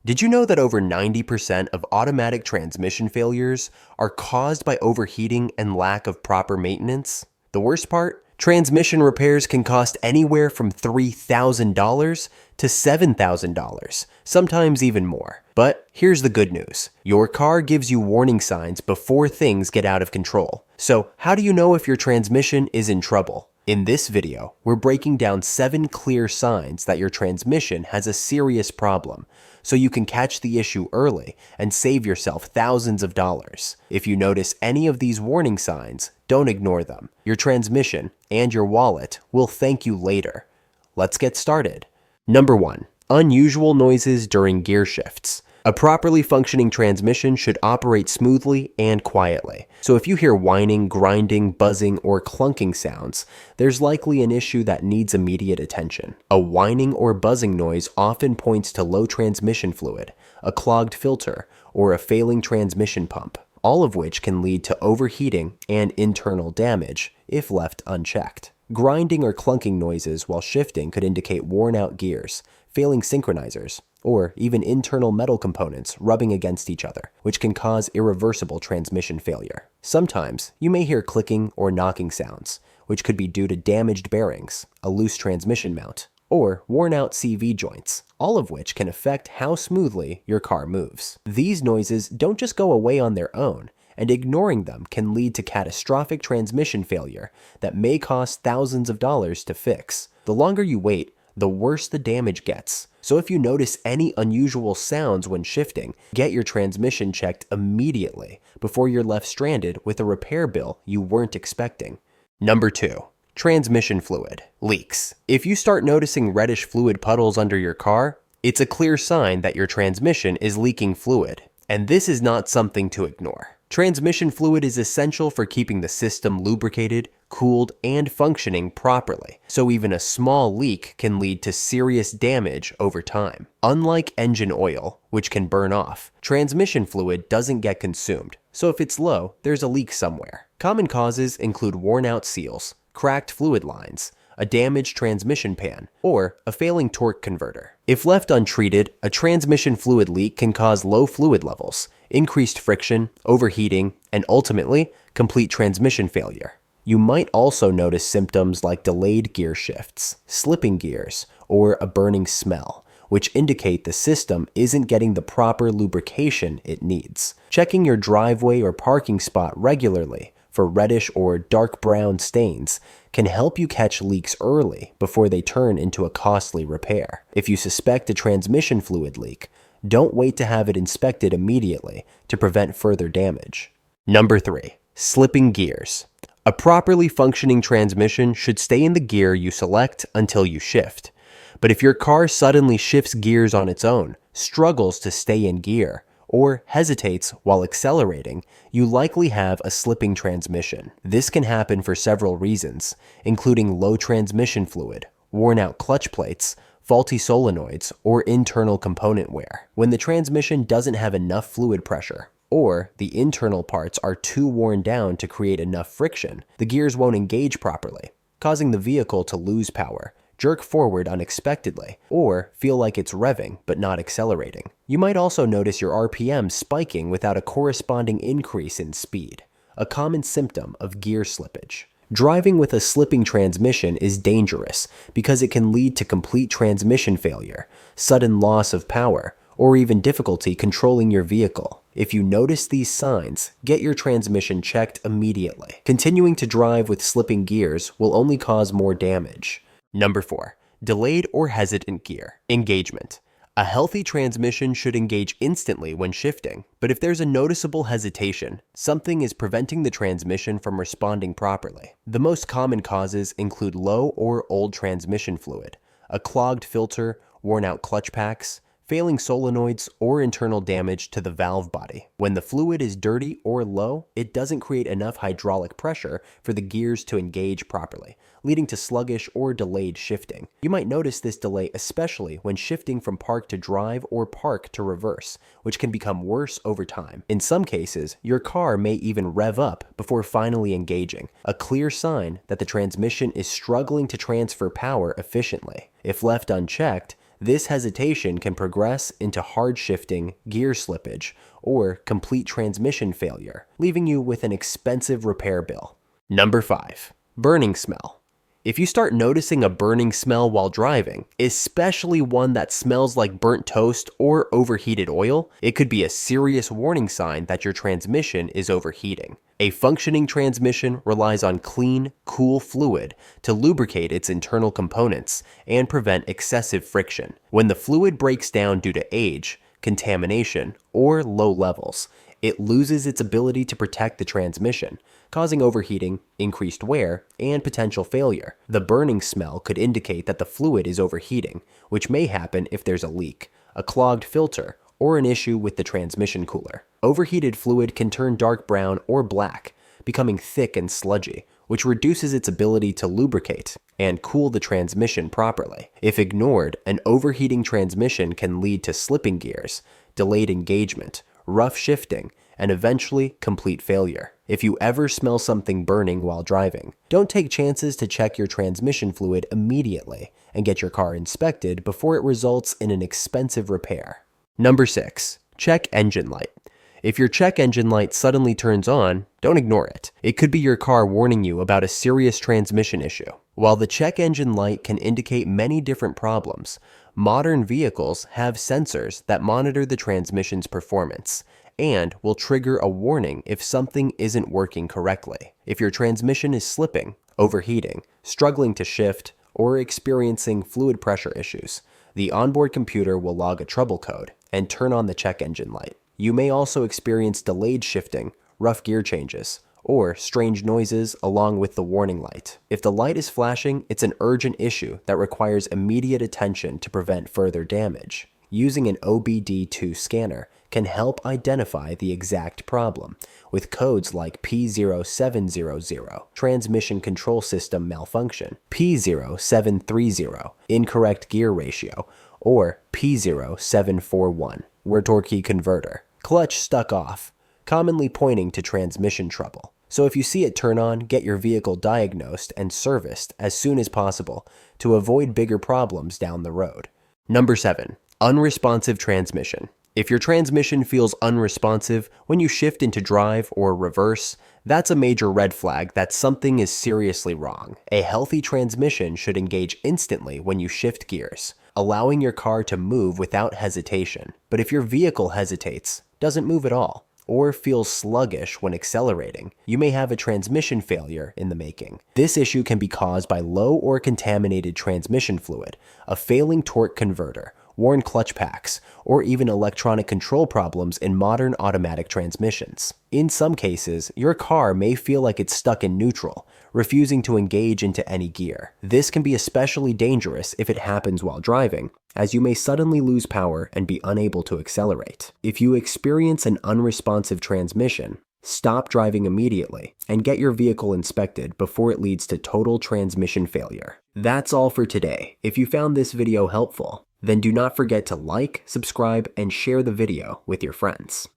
Did you know that over 90% of automatic transmission failures are caused by overheating and lack of proper maintenance? The worst part? Transmission repairs can cost anywhere from $3,000 to $7,000, sometimes even more. But here's the good news. Your car gives you warning signs before things get out of control. So how do you know if your transmission is in trouble? In this video, we're breaking down 7 clear signs that your transmission has a serious problem, so you can catch the issue early and save yourself thousands of dollars. If you notice any of these warning signs, don't ignore them. Your transmission and your wallet will thank you later. Let's get started. Number 1. Unusual noises during gear shifts. A properly functioning transmission should operate smoothly and quietly. So if you hear whining, grinding, buzzing, or clunking sounds, there's likely an issue that needs immediate attention. A whining or buzzing noise often points to low transmission fluid, a clogged filter, or a failing transmission pump, all of which can lead to overheating and internal damage if left unchecked. Grinding or clunking noises while shifting could indicate worn-out gears, failing synchronizers, or even internal metal components rubbing against each other, which can cause irreversible transmission failure. Sometimes, you may hear clicking or knocking sounds, which could be due to damaged bearings, a loose transmission mount, or worn-out CV joints, all of which can affect how smoothly your car moves. These noises don't just go away on their own, and ignoring them can lead to catastrophic transmission failure that may cost thousands of dollars to fix. The longer you wait, the worse the damage gets. So if you notice any unusual sounds when shifting, get your transmission checked immediately before you're left stranded with a repair bill you weren't expecting. Number 2. Transmission fluid leaks. If you start noticing reddish fluid puddles under your car, it's a clear sign that your transmission is leaking fluid. And this is not something to ignore. Transmission fluid is essential for keeping the system lubricated, cooled, and functioning properly, so even a small leak can lead to serious damage over time. Unlike engine oil, which can burn off, transmission fluid doesn't get consumed, so if it's low, there's a leak somewhere. Common causes include worn-out seals, cracked fluid lines, a damaged transmission pan, or a failing torque converter. If left untreated, a transmission fluid leak can cause low fluid levels, increased friction, overheating, and ultimately, complete transmission failure. You might also notice symptoms like delayed gear shifts, slipping gears, or a burning smell, which indicate the system isn't getting the proper lubrication it needs. Checking your driveway or parking spot regularly for reddish or dark brown stains can help you catch leaks early before they turn into a costly repair. If you suspect a transmission fluid leak, don't wait to have it inspected immediately to prevent further damage. Number 3. Slipping gears. A properly functioning transmission should stay in the gear you select until you shift. But if your car suddenly shifts gears on its own, struggles to stay in gear, or hesitates while accelerating, you likely have a slipping transmission. This can happen for several reasons, including low transmission fluid, worn-out clutch plates, faulty solenoids, or internal component wear. When the transmission doesn't have enough fluid pressure, or the internal parts are too worn down to create enough friction, the gears won't engage properly, causing the vehicle to lose power, jerk forward unexpectedly, or feel like it's revving but not accelerating. You might also notice your RPM spiking without a corresponding increase in speed, a common symptom of gear slippage. Driving with a slipping transmission is dangerous because it can lead to complete transmission failure, sudden loss of power, or even difficulty controlling your vehicle. If you notice these signs, get your transmission checked immediately. Continuing to drive with slipping gears will only cause more damage. Number 4. Delayed or hesitant gear engagement. A healthy transmission should engage instantly when shifting, but if there's a noticeable hesitation, something is preventing the transmission from responding properly. The most common causes include low or old transmission fluid, a clogged filter, worn-out clutch packs, failing solenoids, or internal damage to the valve body. When the fluid is dirty or low, it doesn't create enough hydraulic pressure for the gears to engage properly, leading to sluggish or delayed shifting. You might notice this delay especially when shifting from park to drive or park to reverse, which can become worse over time. In some cases, your car may even rev up before finally engaging, a clear sign that the transmission is struggling to transfer power efficiently. If left unchecked, This hesitation can progress into hard shifting, gear slippage, or complete transmission failure, leaving you with an expensive repair bill. Number 5. Burning smell. If you start noticing a burning smell while driving, especially one that smells like burnt toast or overheated oil, it could be a serious warning sign that your transmission is overheating. A functioning transmission relies on clean, cool fluid to lubricate its internal components and prevent excessive friction. When the fluid breaks down due to age, contamination, or low levels, it loses its ability to protect the transmission, causing overheating, increased wear, and potential failure. The burning smell could indicate that the fluid is overheating, which may happen if there's a leak, a clogged filter, or an issue with the transmission cooler. Overheated fluid can turn dark brown or black, becoming thick and sludgy, which reduces its ability to lubricate and cool the transmission properly. If ignored, an overheating transmission can lead to slipping gears, delayed engagement, rough shifting, and eventually complete failure. If you ever smell something burning while driving, don't take chances to check your transmission fluid immediately and get your car inspected before it results in an expensive repair. Number 6. Check engine light. If your check engine light suddenly turns on, don't ignore it. It could be your car warning you about a serious transmission issue. While the check engine light can indicate many different problems, modern vehicles have sensors that monitor the transmission's performance and will trigger a warning if something isn't working correctly. If your transmission is slipping, overheating, struggling to shift, or experiencing fluid pressure issues, the onboard computer will log a trouble code and turn on the check engine light. You may also experience delayed shifting, rough gear changes, or strange noises along with the warning light. If the light is flashing, it's an urgent issue that requires immediate attention to prevent further damage. Using an OBD2 scanner can help identify the exact problem, with codes like P0700, transmission control system malfunction, P0730, incorrect gear ratio, or P0741, rotor key converter, clutch stuck off, commonly pointing to transmission trouble. So if you see it turn on, get your vehicle diagnosed and serviced as soon as possible to avoid bigger problems down the road. Number 7. Unresponsive transmission. If your transmission feels unresponsive when you shift into drive or reverse, that's a major red flag that something is seriously wrong. A healthy transmission should engage instantly when you shift gears, allowing your car to move without hesitation. But if your vehicle hesitates, doesn't move at all, or feels sluggish when accelerating, you may have a transmission failure in the making. This issue can be caused by low or contaminated transmission fluid, a failing torque converter, worn clutch packs, or even electronic control problems in modern automatic transmissions. In some cases, your car may feel like it's stuck in neutral, refusing to engage into any gear. This can be especially dangerous if it happens while driving, as you may suddenly lose power and be unable to accelerate. If you experience an unresponsive transmission, stop driving immediately and get your vehicle inspected before it leads to total transmission failure. That's all for today. If you found this video helpful, then do not forget to like, subscribe, and share the video with your friends.